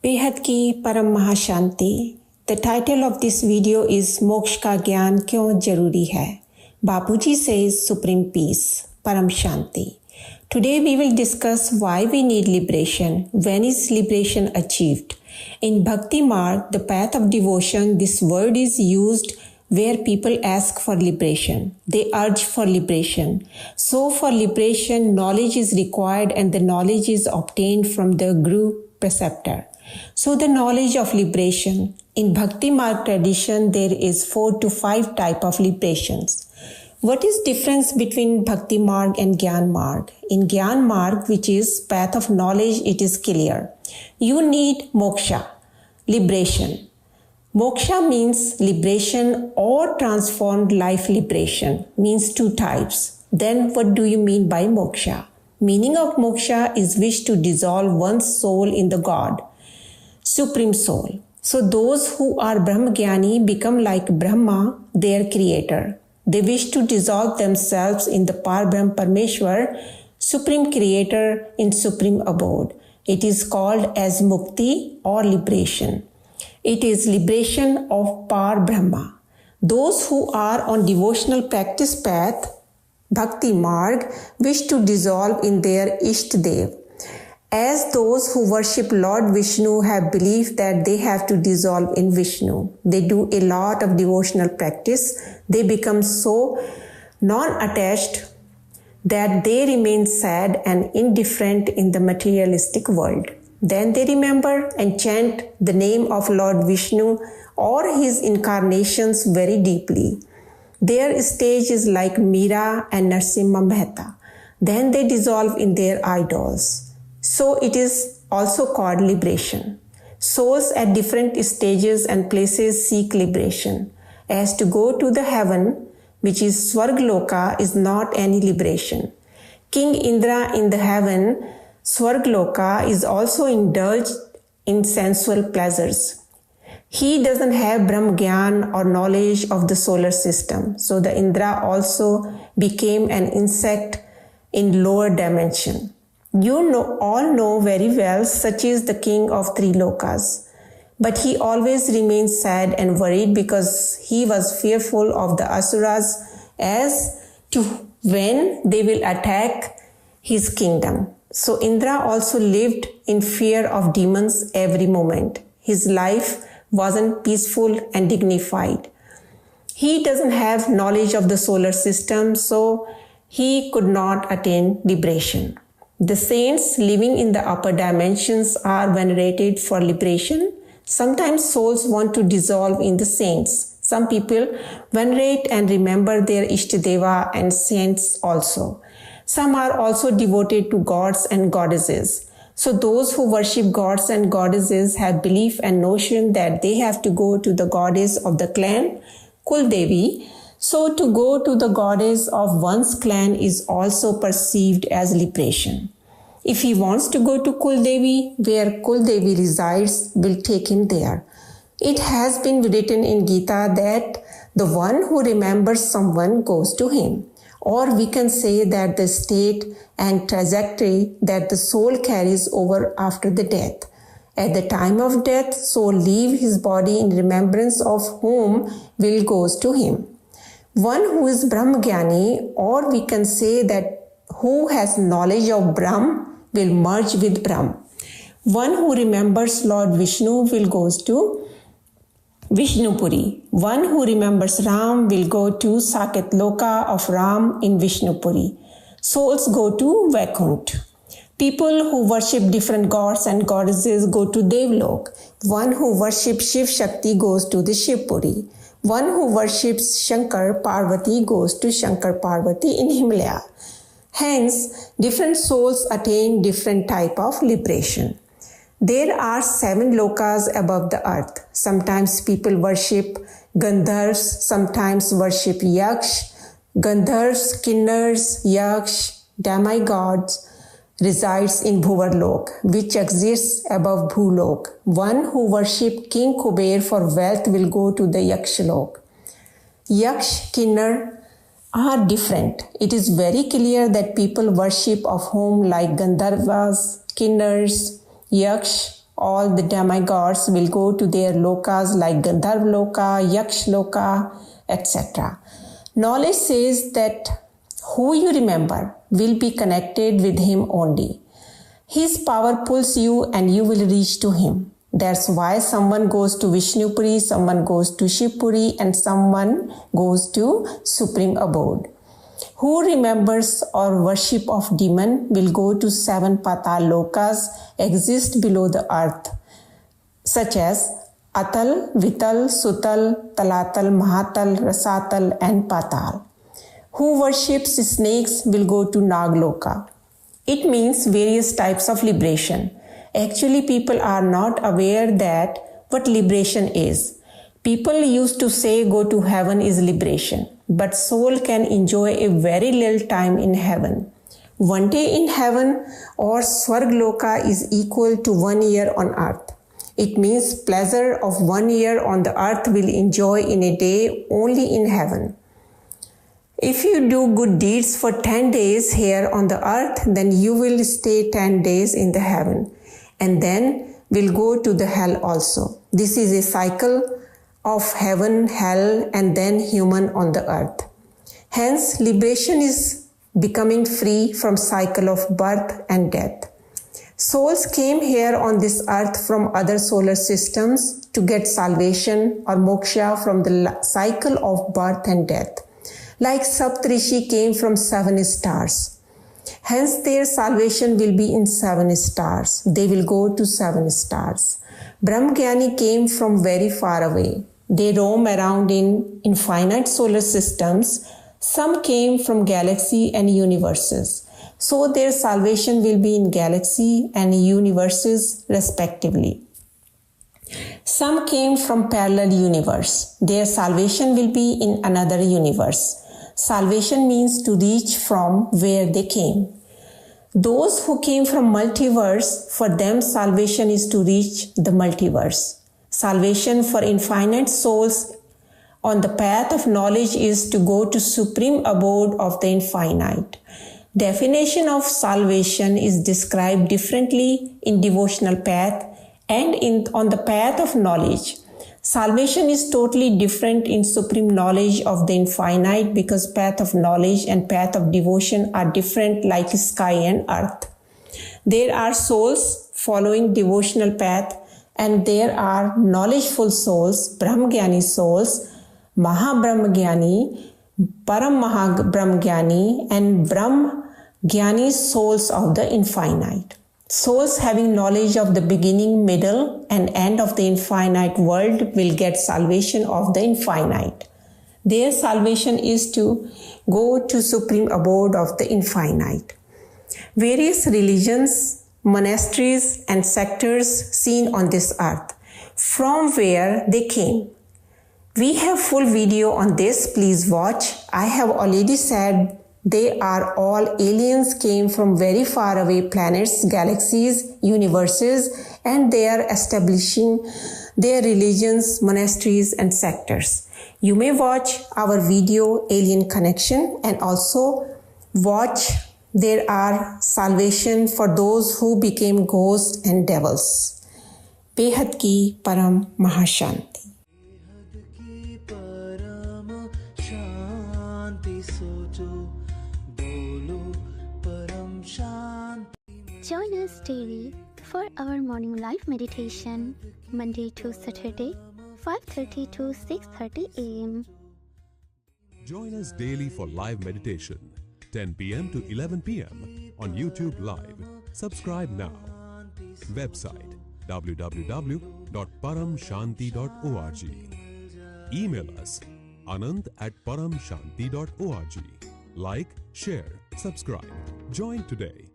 बेहद की परम महाशांति। The title of this video is मोक्ष का ज्ञान क्यों जरूरी है। बापूजी says supreme peace, param shanti. Today we will discuss why we need liberation. When is liberation achieved? In Bhakti Marg, the path of devotion, this word is used where people ask for liberation. They urge for liberation. So for liberation, knowledge is required and the knowledge is obtained from the Guru preceptor. So the knowledge of liberation. In Bhakti Marg tradition, there is 4 to 5 type of liberations. What is difference between Bhakti Marg and Gyan Marg? In Gyan Marg, which is path of knowledge, it is clear. You need moksha, liberation. Moksha means liberation or transformed life liberation, means 2 types. Then what do you mean by moksha? Meaning of moksha is wish to dissolve one's soul in the God, Supreme Soul. So those who are Brahmagyani become like Brahma, their creator. They wish to dissolve themselves in the Parbrahm Parmeshwar, Supreme Creator in Supreme Abode. It is called as Mukti or liberation. It is liberation of Par Brahma. Those who are on devotional practice path, Bhakti Marg, wish to dissolve in their Ishtadev. As those who worship Lord Vishnu have belief that they have to dissolve in Vishnu. They do a lot of devotional practice. They become so non-attached that they remain sad and indifferent in the materialistic world. Then they remember and chant the name of Lord Vishnu or his incarnations very deeply. Their stage is like Meera and Narsimha Mehta. Then they dissolve in their idols. So it is also called liberation. Souls at different stages and places seek liberation. As to go to the heaven, which is Swargloka, is not any liberation. King Indra in the heaven, Swargloka, is also indulged in sensual pleasures. He doesn't have Brahmagyan or knowledge of the solar system. So the Indra also became an insect in lower dimension. You all know very well, such is the king of 3 lokas. But he always remains sad and worried because he was fearful of the asuras as to when they will attack his kingdom. So Indra also lived in fear of demons every moment. His life wasn't peaceful and dignified. He doesn't have knowledge of the solar system, so he could not attain liberation. The saints living in the upper dimensions are venerated for liberation. Sometimes souls want to dissolve in the saints. Some people venerate and remember their Ishtadeva and saints also. Some are also devoted to gods and goddesses. So those who worship gods and goddesses have belief and notion that they have to go to the goddess of the clan, Kuldevi. So to go to the goddess of one's clan is also perceived as liberation. If he wants to go to Kuldevi, where Kuldevi resides, will take him there. It has been written in Gita that the one who remembers someone goes to him. Or we can say that the state and trajectory that the soul carries over after the death. At the time of death, soul leave his body in remembrance of whom will goes to him. One who is Brahmagyani, or we can say that who has knowledge of Brahm, will merge with Brahm. One who remembers Lord Vishnu will goes to Vishnupuri. One who remembers Ram will go to Saket Loka of Ram in Vishnupuri. Souls go to Vaikunt. People who worship different gods and goddesses go to Devlok. One who worships Shiv Shakti goes to the Shivpuri. One who worships Shankar Parvati goes to Shankar Parvati in Himalaya. Hence, different souls attain different type of liberation. There are 7 lokas above the earth. Sometimes people worship Gandharvas, sometimes worship Yaksh. Gandharvas, Kinnars, Yaksh, demigods resides in Bhuvarlok, which exists above Bhulok. One who worship King Kuber for wealth will go to the Yakshalok. Yaksh, Kinnar are different. It is very clear that people worship of whom like Gandharvas, Kinnars, Yaksh all the demigods will go to their lokas like Gandharv Loka, Yaksh Loka, etc. Knowledge says that who you remember will be connected with him only. His power pulls you and you will reach to him. That's why someone goes to Vishnupuri, someone goes to Shivpuri, and someone goes to Supreme Abode. Who remembers or worship of demon will go to 7 Patal Lokas exist below the earth, such as Atal, Vital, Sutal, Talatal, Mahatal, Rasatal, and Patal. Who worships snakes will go to Nagloka. It means various types of liberation. Actually, people are not aware that what liberation is. People used to say go to heaven is liberation, but soul can enjoy a very little time in heaven. One day in heaven or Swargloka is equal to 1 year on earth. It means pleasure of 1 year on the earth will enjoy in a day only in heaven. If you do good deeds for 10 days here on the earth, then you will stay 10 days in the heaven and then will go to the hell also. This is a cycle of heaven, hell, and then human on the earth. Hence, liberation is becoming free from cycle of birth and death. Souls came here on this earth from other solar systems to get salvation or moksha from the cycle of birth and death. Like Saptarishi came from 7 stars. Hence, their salvation will be in 7 stars. They will go to 7 stars. Brahmgyani came from very far away. They roam around in infinite solar systems. Some came from galaxy and universes. So their salvation will be in galaxy and universes respectively. Some came from parallel universe. Their salvation will be in another universe. Salvation means to reach from where they came. Those who came from multiverse, for them salvation is to reach the multiverse. Salvation for infinite souls on the path of knowledge is to go to supreme abode of the infinite. Definition of salvation is described differently in devotional path and on the path of knowledge. Salvation is totally different in supreme knowledge of the infinite because path of knowledge and path of devotion are different like sky and earth. There are souls following devotional path and there are knowledgeful souls, Brahmgyani souls, Mahabrahmgyani, Param Mahabrahmgyani and Brahmgyani souls of the infinite. Souls having knowledge of the beginning, middle and end of the infinite world will get salvation of the infinite. Their salvation is to go to supreme abode of the infinite. Various religions, monasteries and sectors seen on this earth, from where they came. We have full video on this, please watch. I have already said they are all aliens came from very far away planets, galaxies, universes, and they are establishing their religions, monasteries and sectors. You may watch our video Alien Connection and also watch there are salvation for those who became ghosts and devils. Behad ki Param Mahashanti. Join us daily for our morning live meditation, Monday to Saturday, 5:30 to 6:30 a.m. Join us daily for live meditation, 10 p.m. to 11 p.m. on YouTube Live. Subscribe now. Website www.paramshanti.org. Email us anand@paramshanti.org. Like, share, subscribe. Join today.